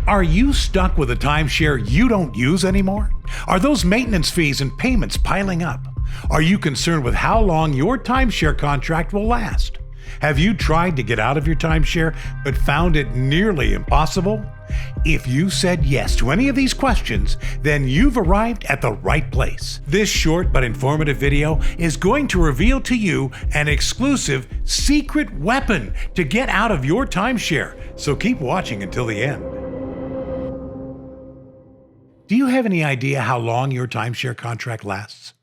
Are you stuck with a timeshare you don't use anymore? Are those maintenance fees and payments piling up? Are you concerned with how long your timeshare contract will last? Have you tried to get out of your timeshare but found it nearly impossible? If you said yes to any of these questions, then you've arrived at the right place. This short but informative video is going to reveal to you an exclusive secret weapon to get out of your timeshare, so keep watching until the end. Do you have any idea how long your timeshare contract lasts?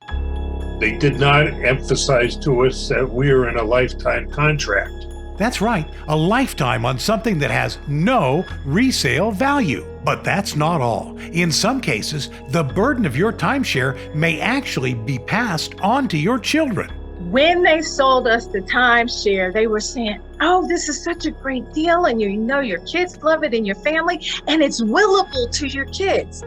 They did not emphasize to us that we are in a lifetime contract. That's right, a lifetime on something that has no resale value. But that's not all. In some cases, the burden of your timeshare may actually be passed on to your children. When they sold us the timeshare, they were saying, oh, this is such a great deal, and you know your kids love it and your family, and it's willable to your kids.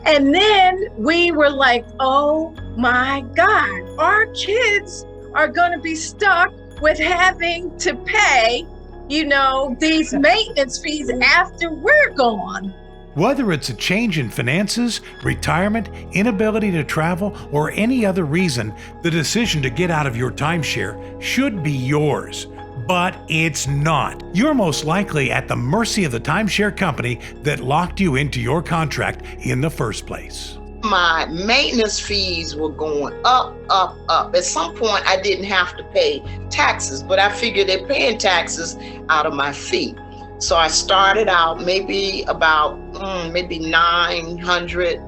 And then we were like, oh my God, our kids are gonna be stuck with having to pay, these maintenance fees after we're gone. Whether it's a change in finances, retirement, inability to travel, or any other reason, the decision to get out of your timeshare should be yours. But it's not. You're most likely at the mercy of the timeshare company that locked you into your contract in the first place. My maintenance fees were going up, up, up. At some point, I didn't have to pay taxes, but I figured they're paying taxes out of my fee. So I started out maybe about maybe $900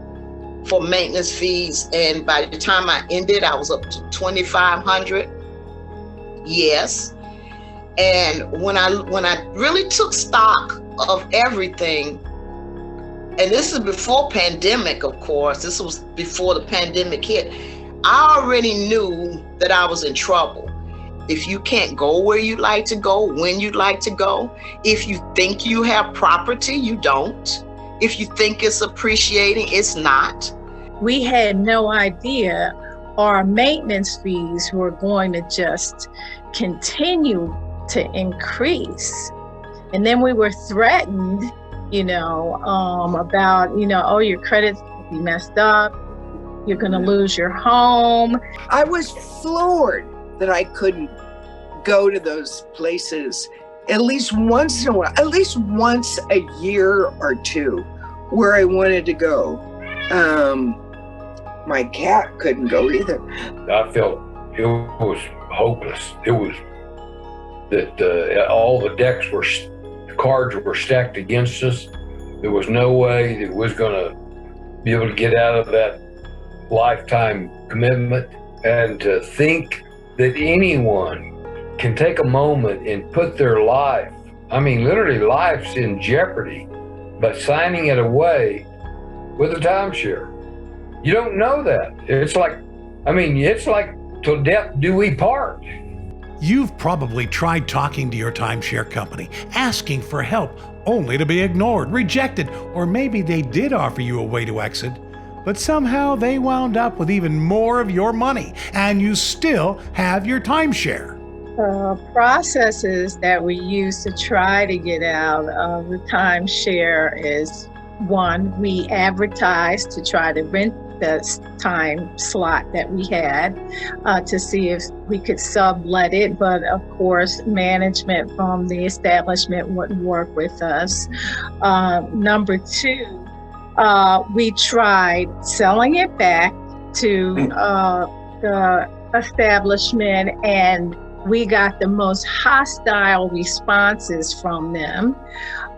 for maintenance fees, and by the time I ended, I was up to $2,500. Yes, and when I really took stock of everything, and this is before pandemic, of course. This was before the pandemic hit. I already knew that I was in trouble. If you can't go where you'd like to go, when you'd like to go, if you think you have property, you don't. If you think it's appreciating, it's not. We had no idea our maintenance fees were going to just continue to increase. And then we were threatened, about, oh, your credit's gonna be messed up. You're going to lose your home. I was floored that I couldn't go to those places at least once in a while, at least once a year or two, where I wanted to go. My cat couldn't go either. I felt it was hopeless. It was that all the cards were stacked against us. There was no way that we was going to be able to get out of that lifetime commitment. And to think that anyone can take a moment and put their life, literally life's in jeopardy by signing it away with a timeshare. You don't know that. It's like till death do we part. You've probably tried talking to your timeshare company, asking for help, only to be ignored, rejected, or maybe they did offer you a way to exit, but somehow they wound up with even more of your money, and you still have your timeshare. Processes that we use to try to get out of the timeshare is, one, we advertise to try to rent the time slot that we had to see if we could sublet it, but of course management from the establishment wouldn't work with us. Number two, we tried selling it back to the establishment, and we got the most hostile responses from them.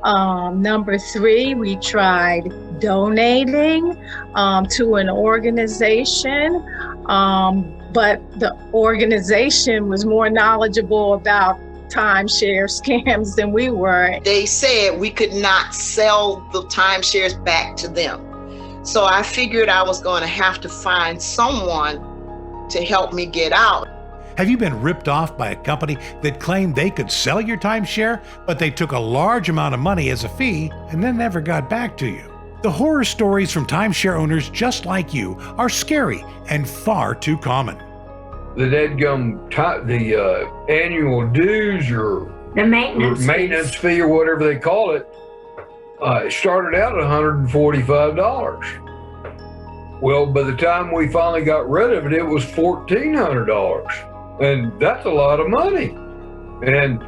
Number three, we tried donating to an organization, but the organization was more knowledgeable about timeshare scams than we were. They said we could not sell the timeshares back to them. So I figured I was going to have to find someone to help me get out. Have you been ripped off by a company that claimed they could sell your timeshare, but they took a large amount of money as a fee and then never got back to you? The horror stories from timeshare owners just like you are scary and far too common. The annual dues or the maintenance fee or whatever they call it, It started out at $145. Well, by the time we finally got rid of it, it was $1,400. And that's a lot of money. And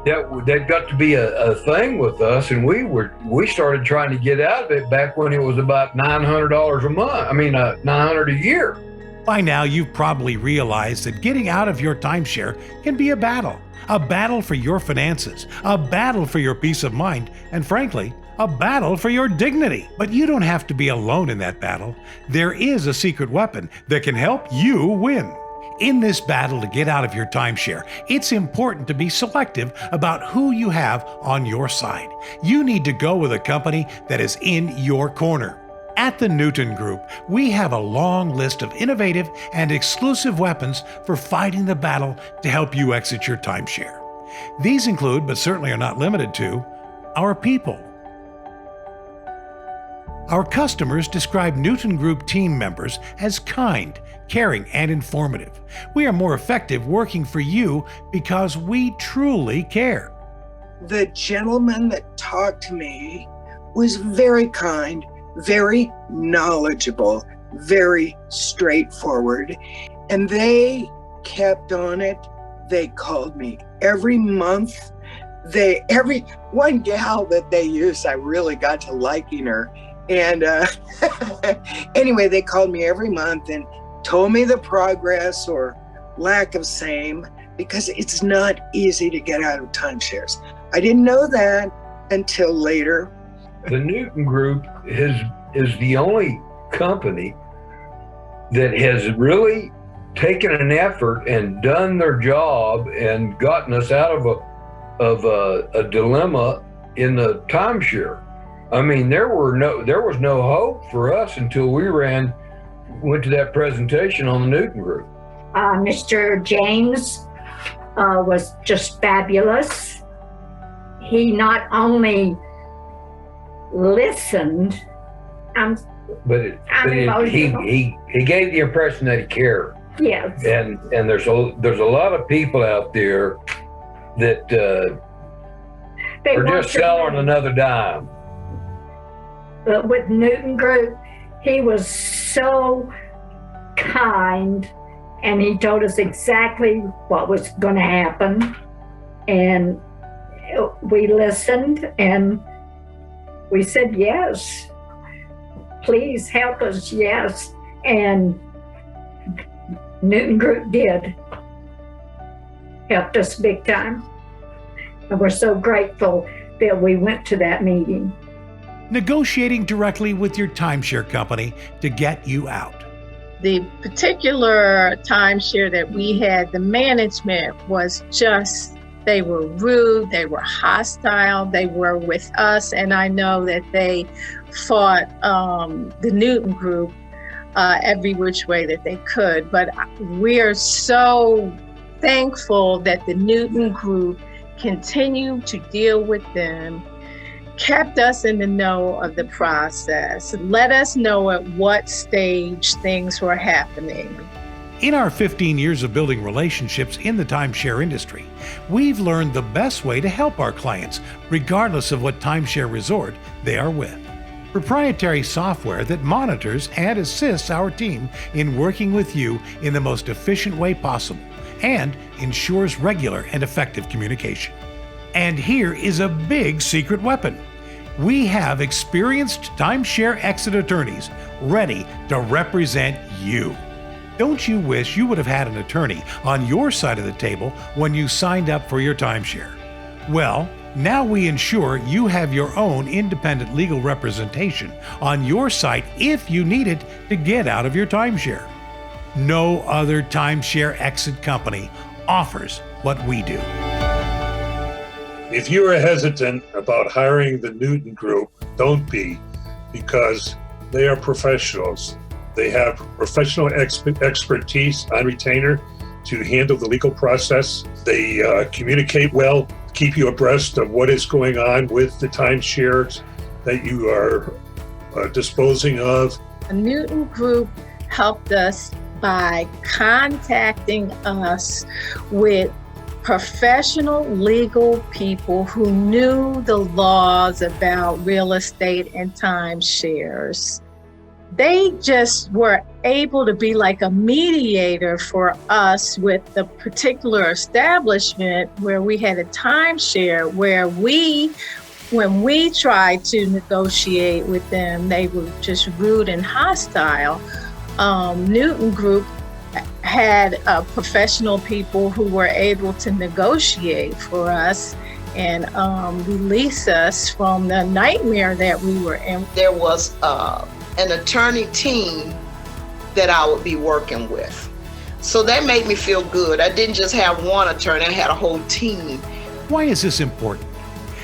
that got to be a thing with us. And we started trying to get out of it back when it was about $900 a month. $900 a year. By now, you've probably realized that getting out of your timeshare can be a battle for your finances, a battle for your peace of mind, and frankly, a battle for your dignity. But you don't have to be alone in that battle. There is a secret weapon that can help you win. In this battle to get out of your timeshare, it's important to be selective about who you have on your side. You need to go with a company that is in your corner. At the Newton Group, we have a long list of innovative and exclusive weapons for fighting the battle to help you exit your timeshare. These include, but certainly are not limited to, our people. Our customers describe Newton Group team members as kind, caring, and informative. We are more effective working for you because we truly care. The gentleman that talked to me was very kind, very knowledgeable, very straightforward, and they kept on it. They called me every month. Every one gal that they used, I really got to liking her. And anyway, they called me every month and told me the progress or lack of same, because it's not easy to get out of timeshares. I didn't know that until later. The Newton Group is the only company that has really taken an effort and done their job and gotten us out of a dilemma in the timeshare. I mean, there was no hope for us until we went to that presentation on the Newton Group. Mr. James was just fabulous. He not only listened, he gave the impression that he cared. Yes. And there's a lot of people out there that are just selling another dime. But with Newton Group, he was so kind, and he told us exactly what was going to happen. And we listened, and we said, yes, please help us, yes. And Newton Group did. Helped us big time. And we're so grateful that we went to that meeting. Negotiating directly with your timeshare company to get you out. The particular timeshare that we had, the management was just, they were rude, they were hostile, they were with us, and I know that they fought the Newton Group every which way that they could. But we are so thankful that the Newton Group continued to deal with them, kept us in the know of the process, let us know at what stage things were happening. In our 15 years of building relationships in the timeshare industry, we've learned the best way to help our clients, regardless of what timeshare resort they are with. Proprietary software that monitors and assists our team in working with you in the most efficient way possible and ensures regular and effective communication. And here is a big secret weapon. We have experienced timeshare exit attorneys ready to represent you. Don't you wish you would have had an attorney on your side of the table when you signed up for your timeshare? Well, now we ensure you have your own independent legal representation on your site if you need it to get out of your timeshare. No other timeshare exit company offers what we do. If you are hesitant about hiring the Newton Group, don't be, because they are professionals. They have professional expertise on retainer to handle the legal process. They communicate well, keep you abreast of what is going on with the timeshares that you are disposing of. The Newton Group helped us by contacting us with professional legal people who knew the laws about real estate and timeshares. They just were able to be like a mediator for us with the particular establishment where we had a timeshare, where when we tried to negotiate with them, they were just rude and hostile. Newton Group had professional people who were able to negotiate for us and release us from the nightmare that we were in. There was an attorney team that I would be working with. So that made me feel good. I didn't just have one attorney, I had a whole team. Why is this important?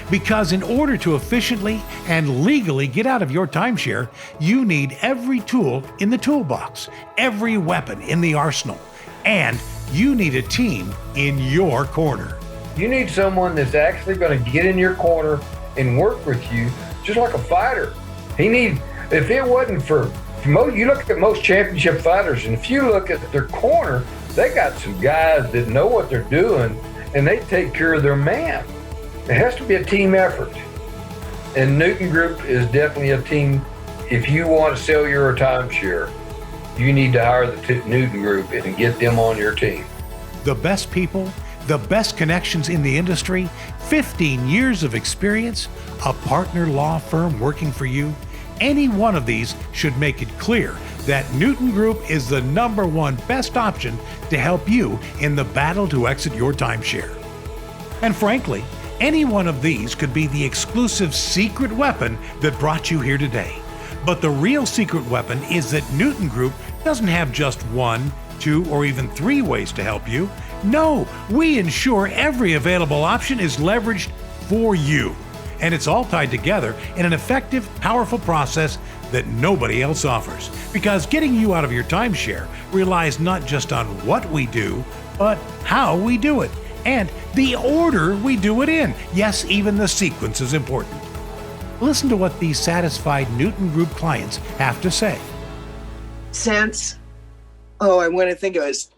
Because in order to efficiently and legally get out of your timeshare, you need every tool in the toolbox, every weapon in the arsenal, and you need a team in your corner. You need someone that's actually going to get in your corner and work with you, just like a fighter. If it wasn't for you look at most championship fighters, and if you look at their corner, they got some guys that know what they're doing, and they take care of their man. It has to be a team effort. And Newton Group is definitely a team. If you want to sell your timeshare, you need to hire the Newton Group and get them on your team. The best people, the best connections in the industry, 15 years of experience, a partner law firm working for you. Any one of these should make it clear that Newton Group is the #1 best option to help you in the battle to exit your timeshare. And frankly, any one of these could be the exclusive secret weapon that brought you here today. But the real secret weapon is that Newton Group doesn't have just 1, 2, or even 3 ways to help you. No, we ensure every available option is leveraged for you. And it's all tied together in an effective, powerful process that nobody else offers. Because getting you out of your timeshare relies not just on what we do, but how we do it. And the order we do it in. Yes, even the sequence is important. Listen to what these satisfied Newton Group clients have to say. I want to think it was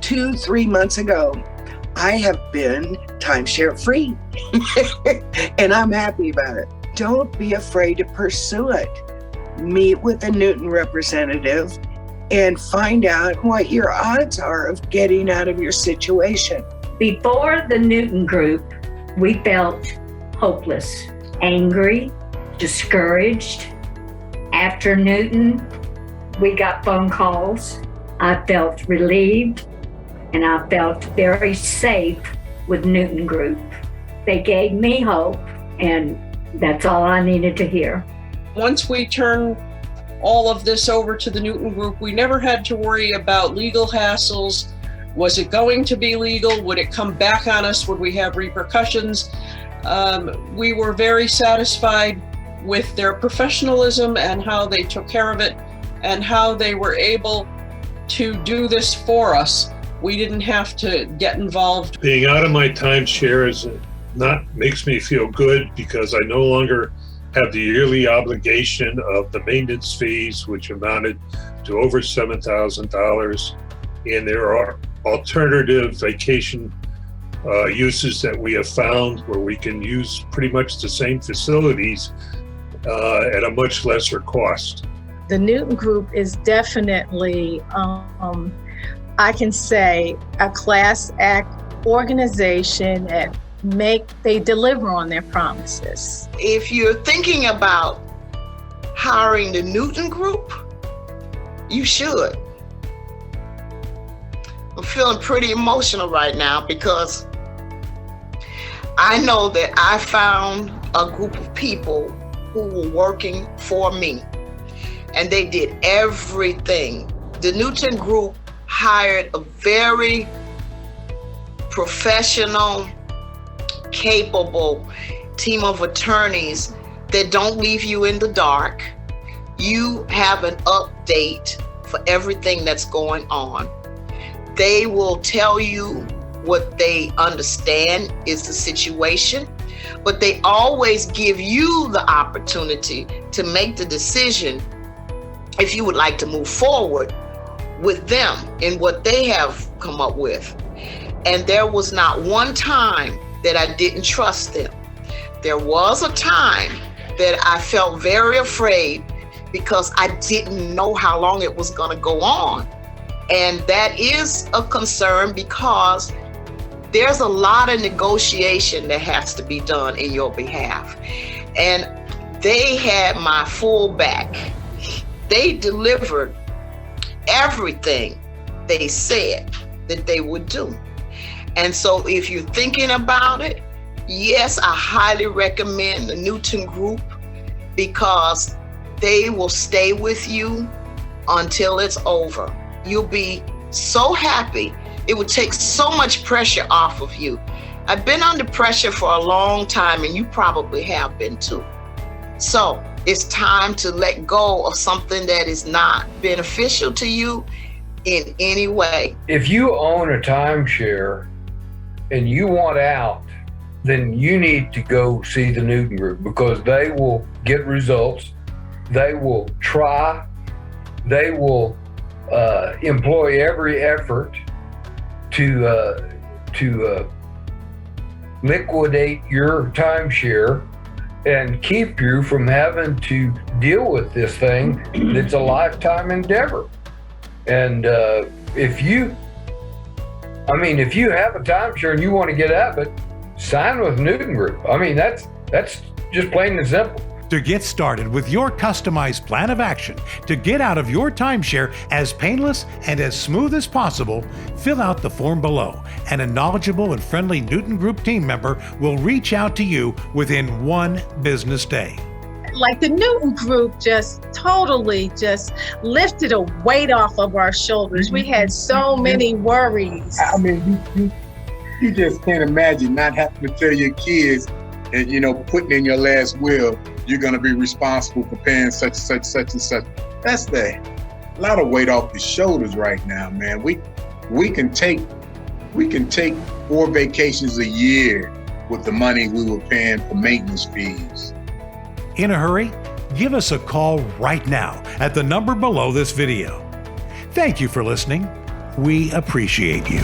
2-3 months ago, I have been timeshare free and I'm happy about it. Don't be afraid to pursue it. Meet with a Newton representative and find out what your odds are of getting out of your situation. Before the Newton Group, we felt hopeless, angry, discouraged. After Newton, we got phone calls. I felt relieved and I felt very safe with Newton Group. They gave me hope, and that's all I needed to hear. Once we turned all of this over to the Newton Group, we never had to worry about legal hassles. Was it going to be legal? Would it come back on us? Would we have repercussions? We were very satisfied with their professionalism and how they took care of it and how they were able to do this for us. We didn't have to get involved. Being out of my timeshare makes me feel good because I no longer have the yearly obligation of the maintenance fees, which amounted to over $7,000. And there are alternative vacation uses that we have found where we can use pretty much the same facilities at a much lesser cost. The Newton Group is definitely, I can say, a class act organization that they deliver on their promises. If you're thinking about hiring the Newton Group, you should. I'm feeling pretty emotional right now because I know that I found a group of people who were working for me, and they did everything. The Newton Group hired a very professional, capable team of attorneys that don't leave you in the dark. You have an update for everything that's going on. They will tell you what they understand is the situation, but they always give you the opportunity to make the decision if you would like to move forward with them in what they have come up with. And there was not one time that I didn't trust them. There was a time that I felt very afraid because I didn't know how long it was going to go on. And that is a concern because there's a lot of negotiation that has to be done in your behalf. And they had my full back. They delivered everything they said that they would do. And so if you're thinking about it, yes, I highly recommend the Newton Group because they will stay with you until it's over. You'll be so happy. It would take so much pressure off of you. I've been under pressure for a long time, and you probably have been too. So it's time to let go of something that is not beneficial to you in any way. If you own a timeshare and you want out, then you need to go see the Newton Group because they will get results. They will try. They will employ every effort to liquidate your timeshare and keep you from having to deal with this thing that's a lifetime endeavor. And if you have a timeshare and you want to get out of it, sign with Newton Group. I mean, that's just plain and simple. To get started with your customized plan of action to get out of your timeshare as painless and as smooth as possible, fill out the form below, and a knowledgeable and friendly Newton Group team member will reach out to you within 1 business day. Like the Newton Group just totally just lifted a weight off of our shoulders. We had so many worries. I mean, you just can't imagine not having to tell your kids and, putting in your last will, you're going to be responsible for paying such and such. That's a lot of weight off the shoulders right now, man. We can take 4 vacations a year with the money we were paying for maintenance fees. In a hurry? Give us a call right now at the number below this video. Thank you for listening. We appreciate you.